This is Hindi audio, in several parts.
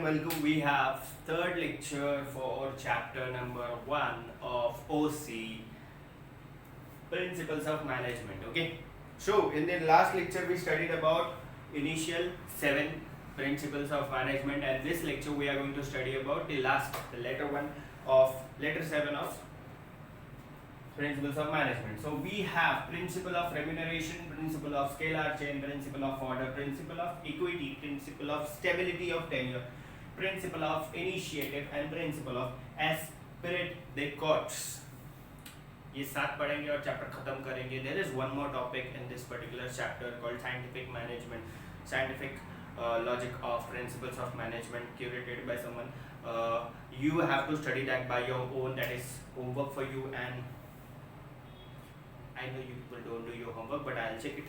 welcome. We have third lecture for chapter number 1 of OC, Principles of Management. Okay. So in the last lecture we studied about initial 7 principles of management, and this lecture we are going to study about the letter 7 of principles of management. So we have principle of remuneration, principle of scalar chain, principle of order, principle of equity, principle of stability of tenure, principle of initiative and principle of aspirate the courts. ये 7 पढ़ेंगे और चैप्टर खत्म करेंगे. There is one more topic in this particular chapter called scientific management, scientific logic of principles of management, curated by someone. You have to study that by your own. That is homework for you, and I know you people don't do your homework, but I'll check it.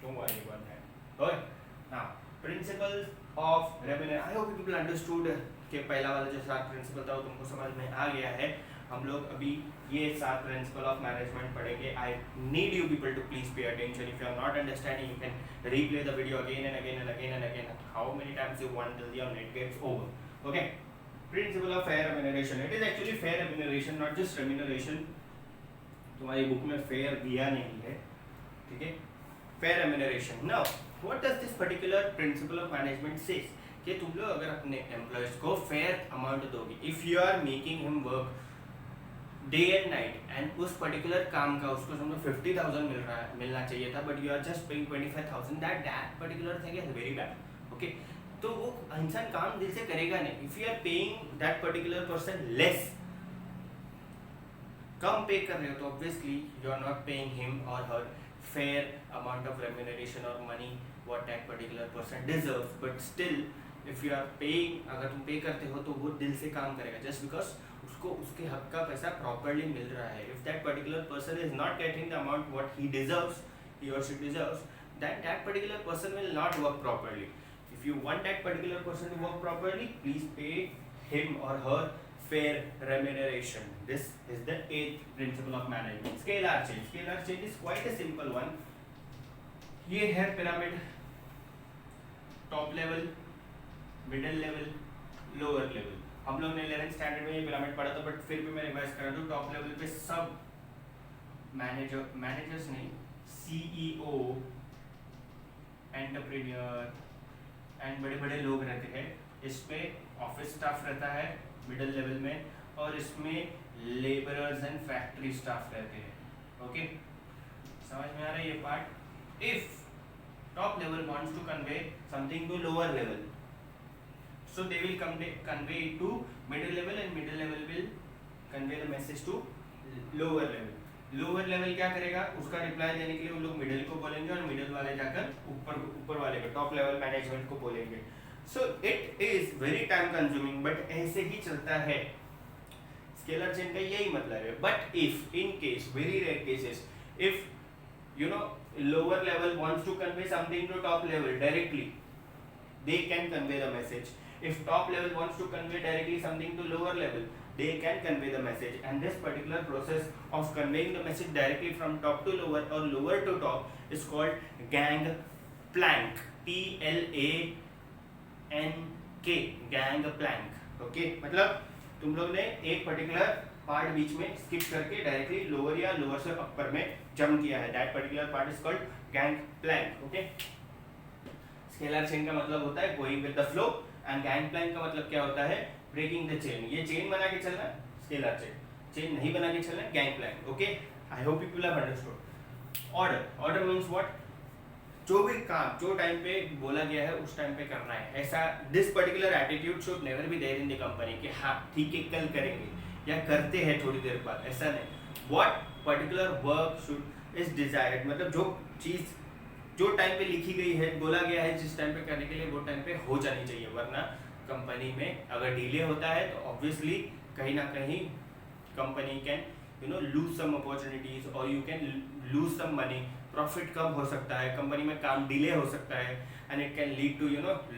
Don't worry about that. Okay. Now, principles of remuneration. I hope you people understood कि पहला वाला जो 7 प्रिंसिपल था वो तुमको समझ में आ गया है. हम लोग अभी ये 7 प्रिंसिपल ऑफ मैनेजमेंट पढ़ेंगे. I need you people to please pay attention. If you are not understanding, you can replay the video again and again and again and again. How many times you want till your net gets over. Okay. Principle of fair remuneration. It is actually fair remuneration, not just remuneration. तुम्हारी बुक में फेयर दिया नहीं है, ठीक है. Fair remuneration. Now what does this particular principle of management says कि तुम लोग अगर अपने एम्प्लॉयज को फेयर अमाउंट दोगे, if you are making him work day and night and उस पर्टिकुलर काम का उसको समझो 50,000 मिलना चाहिए था, but you are just paying 25,000, that particular thing is very bad. Okay. तो वो इंसान काम दिल से करेगा नहीं. If you are paying that particular person less, कम पे कर रहे हो, तो obviously you are not paying him और her fair amount of remuneration और money what that particular person deserves. But still if you are paying, अगर तुम पे करते हो तो वो दिल से काम करेगा, जस्ट बिकॉज उसको उसके हक का पैसा प्रॉपर्ली मिल रहा है. If that particular person is not getting the amount what he deserves, he और she deserves, that particular person will not work properly. If you want that particular person to work properly, please pay him और her fair remuneration. This is the 8th principle of management. Scalar chain. Scalar chain is quite a simple one. ये है pyramid, top level, middle level, lower level. हम लोग ने 11th स्टैंडर्ड में ये पिरामिड पढ़ा था, बट फिर भी मैं रिवाइज करा दूं. टॉप लेवल पे सब मैनेजर्स नहीं, CEO, एंटरप्रेन्योर एंड बड़े बड़े लोग रहते हैं. इस पे ऑफिस स्टाफ रहता है मिडिल लेवल में, और इसमें लेबरर्स एंड फैक्ट्री स्टाफ रहते हैं. ओके. समझ में आ रहा है ये part. If top level wants to convey something to lower level, so they will convey it to middle level, and middle level will convey the message to lower level. Lower level क्या करेगा, उसका रिप्लाई देने के लिए वो लोग मिडिल को बोलेंगे, और मिडिल वाले जाकर ऊपर वाले को, टॉप लेवल मैनेजमेंट को बोलेंगे. So it is very time consuming, but ऐसे ही चलता है. स्केलर चेन का यही मतलब है. But if in case, very rare cases, if you know lower level wants to convey something to top level directly, they can convey the message. If top level wants to convey directly something to lower level, they can convey the message. And this particular process of conveying the message directly from top to lower or lower to top is called gangplank. PLANK, gangplank. Okay. मतलब तुम लोग ने एक पर्टिकुलर पार्ट बीच में स्किप करके डायरेक्टली लोअर या लोअर से अपर में जंप किया है. That particular part is called gangplank. Okay. Scalar chain का मतलब होता है going with the flow, and gangplank का मतलब क्या होता है, ब्रेकिंग द चेन. ये चेन बना के चलना है स्केलर चेन, चेन नहीं बना के चलना है gangplank. Okay. I hope people have understood. Order means what, जो भी काम जो टाइम पे बोला गया है उस टाइम पे करना है. ऐसा this particular attitude should never be there in the company कि हाँ ठीक है कल करेंगे या करते हैं थोड़ी देर बाद. ऐसा नहीं. What particular work should is desired, मतलब जो चीज जो टाइम पे लिखी गई है, बोला गया है जिस टाइम पे करने के लिए, वो टाइम पे हो जानी चाहिए. वरना कंपनी में अगर डिले होता है तो ऑब्वियसली कहीं ना कहीं company can lose some opportunities, और you can lose some money. Profit कम हो सकता है, कंपनी में काम डिले हो सकता है, and it can lead to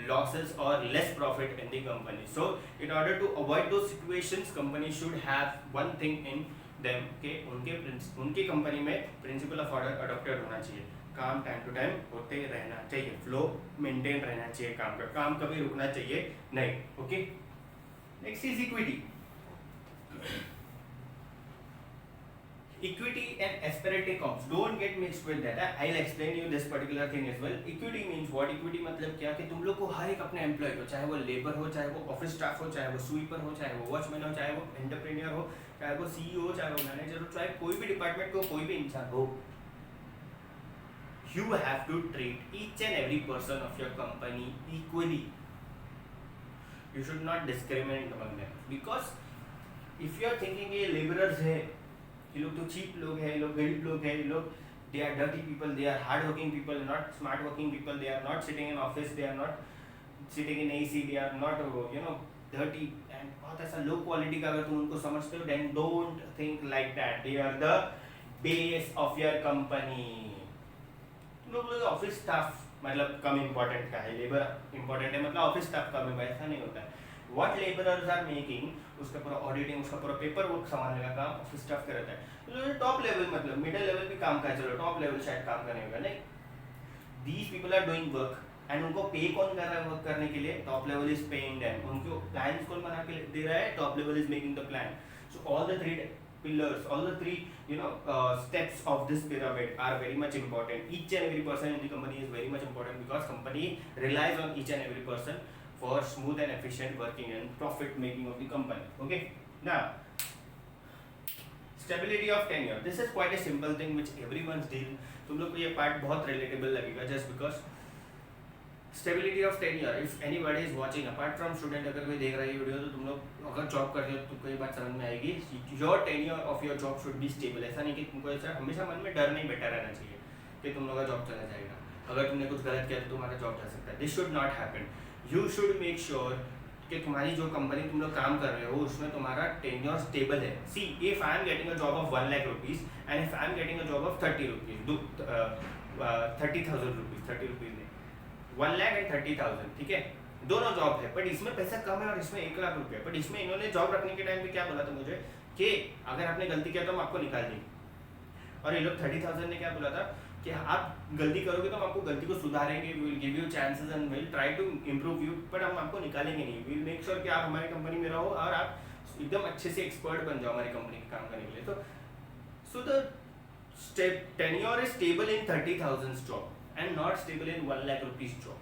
losses और less profit in the company. So in order to avoid those situations, company should have one thing in them के उनके कंपनी में प्रिंसिपल ऑफ ऑर्डर अडॉप्टेड होना चाहिए, काम टाइम टू टाइम होते रहना चाहिए, फ्लो मेंटेन रहना चाहिए, काम कभी रुकना चाहिए नहीं। Okay, next is equity. Equity and aspirating ops, don't get mixed with that. I'll explain you this particular thing as well. Equity means what? Equity मतलब क्या कि तुम लोग को हर एक अपने एम्प्लॉय को, चाहे वो लेबर हो, चाहे वो ऑफिस स्टाफ हो, चाहे वो स्वीपर हो, चाहे वो वॉचमैन हो, चाहे वो एंटरप्रेन्योर हो, चाहे वो सीईओ हो, चाहे वो मैनेजर हो, चाहे कोई भी डिपार्टमेंट को कोई भी इंसान हो, you have to treat each and every person of your company equally. You should not discriminate among them, because if you are thinking ये laborers है, ये लोग तो चीप लोग हैं, ये लोग गरीब लोग हैं, ये लोग they are dirty people, they are hard working people, not smart working people, they are not sitting in office, they are not sitting in AC, they are not dirty and बहुत ऐसा low quality का अगर तुम उनको समझते हो, then don't think like that. They are the base of your company. तुम लोग ऑफिस स्टाफ मतलब कम इम्पोर्टेंट का है, लेबर इम्पोर्टेंट है मतलब ऑफिस स्टाफ कम है, ऐसा नहीं होता है। What laborers are making, उसका पूरा ऑडिटिंग, उसका पूरा पेपर वर्क संभालने का काम ऑफिस स्टाफ का रहता है। टॉप लेवल मतलब मिडिल लेवल भी काम का है, चलो टॉप लेवल शायद काम करने होगा नहीं। These people are doing work and उनको पे कौन कर रहा है वर्क करने के लिए? Top level is paying them. उनको प्लान्स कौन बना के दे रहा है? Top level is making the plan. So all the three pillars, all the three steps of this pyramid are very much important. Each and every person in the company is very much important, because company relies on each and every person for smooth and efficient working and profit making of the company. Okay, now stability of tenure. This is quite a simple thing which everyone's deal. तुम लोग को ये पार्ट बहुत relatable लगेगा, just because stability of tenure. If anybody is watching, apart from student, अगर कोई देख रहा है ये वीडियो, तो तुम लोग अगर जॉब करते हो तो तुमको ये बात समझ में आएगी, your tenure of your job should be stable. ऐसा नहीं कि तुमको ऐसा हमेशा मन में डर नहीं बैठा रहना चाहिए कि तुम लोग का जॉब चला जाएगा, अगर तुमने कुछ गलत किया तो तुम्हारा जॉब जा सकता है। This should not happen. You should make sure कि तुम्हारी जो कंपनी तुम लोग काम कर रहे हो उसमें तुम्हारा टेन्योर स्टेबल है। See, if I am getting a job of 1 lakh rupees and if I am getting a job of 30 rupees, 30,000 rupees, 30 rupees नहीं, 1 लाख एंड 30,000, ठीक है, दोनों जॉब है, बट इसमें पैसा कम है और इसमें 1 लाख रुपये। बट इसमें इन्होंने जॉब रखने के टाइम पे क्या बोला था मुझे कि अगर आपने गलती किया तो हम आपको निकाल देंगे, और ये लोग 30,000 ने क्या बोला था कि आप गलती करोगे तो हम आपको गलती को सुधारेंगे, we will give you chances and will try to improve you, but हम आपको निकालेंगे नहीं, वी विल मेक श्योर कि आप हमारी कंपनी में रहो और आप एकदम अच्छे से एक्सपर्ट बन जाओ हमारी कंपनी के काम करने के लिए। तो so the tenure is stable in 30,000 job and not stable in 1 lakh rupees job,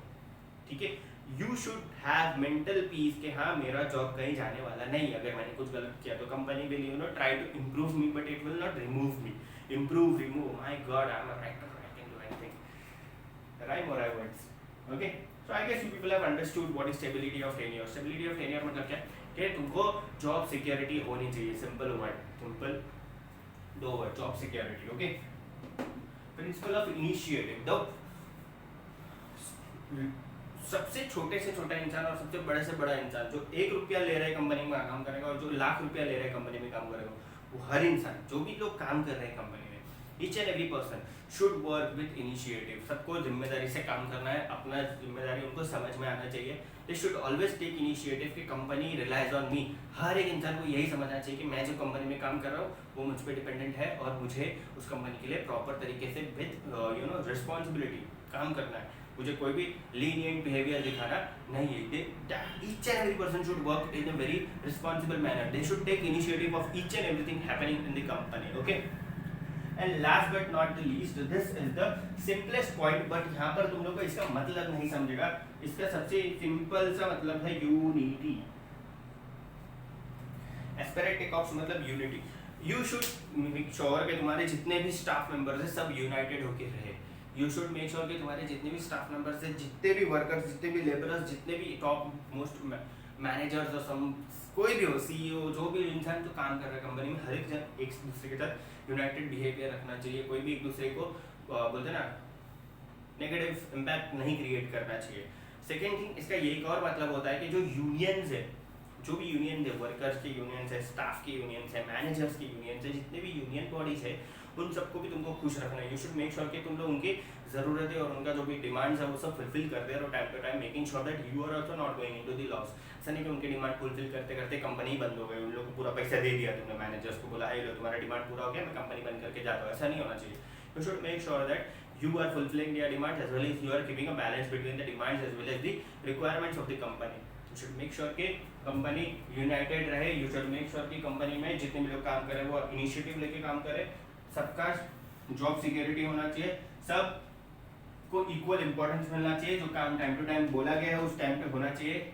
ठीक है। You should have mental peace कि हाँ मेरा जॉब कहीं जाने वाला नहीं, अगर मैंने कुछ गलत किया तो company will try to improve me, but it will not remove me. Improve, remove, my God, I'm a writer, I can do anything. Rhyme or I words. Okay, so I guess you people have understood what is stability of tenure. Stability of tenure मतलब क्या कि तुमको जॉब सिक्योरिटी होनी चाहिए, सिंपल वर्ड, सिंपल दो word, job security. Okay, principle of initiative. The सबसे छोटे से छोटा इंसान और सबसे बड़े से बड़ा इंसान जो 1 रुपया ले रहा है कंपनी में काम करेगा और जो लाख रुपया ले रहा है कंपनी में काम करेगा, वो हर इंसान, जो भी लोग काम कर रहे हैं कंपनी में, each and every person should work with initiative. सबको जिम्मेदारी से काम करना है, अपना जिम्मेदारी उनको समझ में आना चाहिए। They should always take initiative कि कंपनी रिलाइज ऑन मी। हर एक इंसान को यही समझना चाहिए कि मैं जो कंपनी में काम कर रहा हूँ वो मुझ पर डिपेंडेंट है और मुझे उस कंपनी के लिए प्रॉपर तरीके से विथ रिस्पॉन्सिबिलिटी काम करना है, मुझे कोई भी लीनियंट बिहेवियर दिखाना नहीं है। Each and every person should work in a very responsible manner. They should take initiative of each and everything happening in the company. Okay, and last but not the least, this is the simplest point, but यहाँ पर तुम लोग को इसका मतलब नहीं समझेगा। इसका सबसे सिंपल सा मतलब है यूनिटी। एस्पिरेटिव ऑप्स मतलब unity. You should make sure कि तुम्हारे जितने भी स्टाफ मेंबर्स हैं सब यूनाइटेड होकर रहे। यू शुड मेक श्योर कि तुम्हारे जितने भी स्टाफ मेंबर्स हैं, जितने भी वर्कर्स, जितने भी लेबरर्स, जितने भी टॉप मोस्ट मैनेजर्स और सम कोई भी हो, सीईओ, जो भी इंसान जो काम कर रहा है कंपनी में, हर एक जन एक दूसरे के साथ यूनाइटेड बिहेवियर रखना चाहिए। कोई भी एक दूसरे को बोलते ना नेगेटिव इम्पैक्ट नहीं क्रिएट करना चाहिए। सेकेंड थिंग, इसका ये एक और मतलब होता है कि जो यूनियंस है, जो भी यूनियन है, वर्कर्स की यूनियंस है, स्टाफ की यूनियंस है, मैनेजर्स की यूनियंस है, जितने भी यूनियन बॉडीज है उन सबको भी तुमको खुश रखना है। यू शुड मेक श्योर कि तुम लोग उनकी ज़रूरतें और उनका जो भी डिमांड्स है वो सब फुलफिल करते रहो time to time, making sure that you are also not going into the loss. ऐसा नहीं कि उनकी डिमांड फुलफिल करते करते कंपनी बंद हो गई, उन लोगों को पूरा पैसा दे दिया तुमने, मैनेजर्स को बोला है लो तुम्हारा डिमांड पूरा हो गया मैं कंपनी बंद करके जाता हूँ, ऐसा नहीं होना चाहिए। You should make sure that you are fulfilling their demands as well as you are keeping a balance between the demands as well as the requirements of the company. You should make sure कि कंपनी यूनाइटेड रहे। You should make sure कि कंपनी में जितने भी लोग काम करें वो इनिशिएटिव लेके काम करें, सबका जॉब सिक्योरिटी होना चाहिए, सब को इक्वल इंपॉर्टेंस मिलना चाहिए, जो काम टाइम टू टाइम बोला गया है उस टाइम पे होना चाहिए।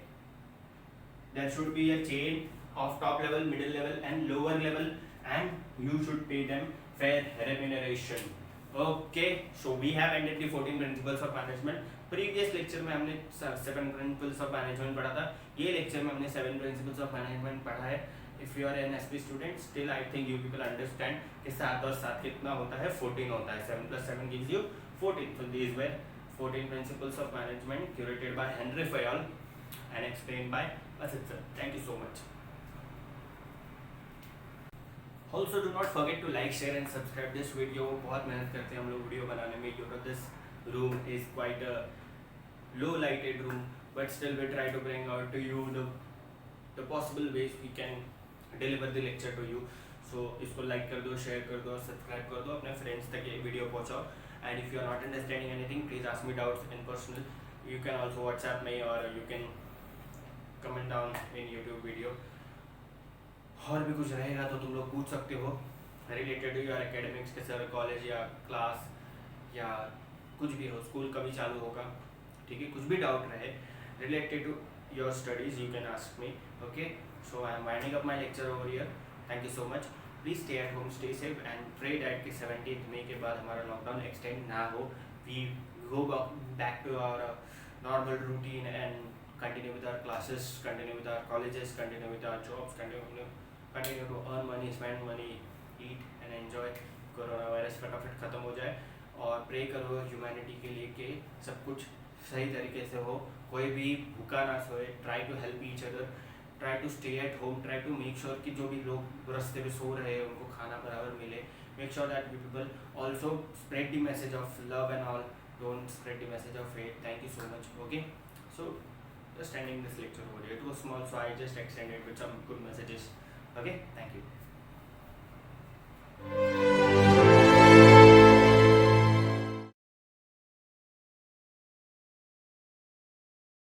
There should be a chain of top level, middle level and lower level and you should pay them fair remuneration. Okay, so we have ended the 14 principles of management. Previous lecture में हमने 7 प्रिंसिपल्स ऑफ मैनेजमेंट पढ़ा था, ये लेक्चर में हमने 7 प्रिंसिपल्स ऑफ मैनेजमेंट पढ़ा है। If you are an SP student still I think you people understand कि 7 और 7 कितना होता है, 14 होता है। 7 + 7 gives you 14. So these were 14 principles of management curated by Henry Fayol and explained by Asit sir. Thank you so much. Also do not forget to like, share and subscribe this video. बहुत मेहनत करते हैं हम लोग वीडियो बनाने में। You know this room is quite a low lighted room, but still we try to bring out to you the possible ways we can deliver the lecture to you. So इसको like कर दो, share कर दो, subscribe कर दो, अपने friends तक ये video पहुँचाओ। And if you are not understanding anything, please ask me doubts in personal. You can also WhatsApp me or you can comment down in YouTube video. और भी कुछ रहेगा तो तुम लोग पूछ सकते हो रिलेटेड टू योर एकेडमिक्स के, सर कॉलेज या क्लास या कुछ भी हो, स्कूल कभी चालू होगा, ठीक है, कुछ भी डाउट रहे related to your studies you can ask me. Okay, so I am winding up my lecture over here. Thank you so much. Please stay at home, stay safe and pray that कि 17 मई के बाद हमारा लॉकडाउन एक्सटेंड ना हो, we go back to our normal routine and continue with our classes, continue with our colleges, continue with our jobs, continue to earn money, spend money, eat and enjoy. Corona virus फटाफट ख़त्म हो जाए और प्रे करो ह्यूमैनिटी के लिए कि सब कुछ सही तरीके से हो, कोई भी भूखा ना सोए। Try to help each other, try to stay at home, try to make sure कि जो भी लोग रास्ते पे सो रहे हैं उनको खाना बराबर मिले। Make sure that you people also spread the message of love and all, don't spread the message of hate. Thank you so much. Okay, so just ending this lecture over here. It was small, so I just extended with some good messages. Okay, thank you.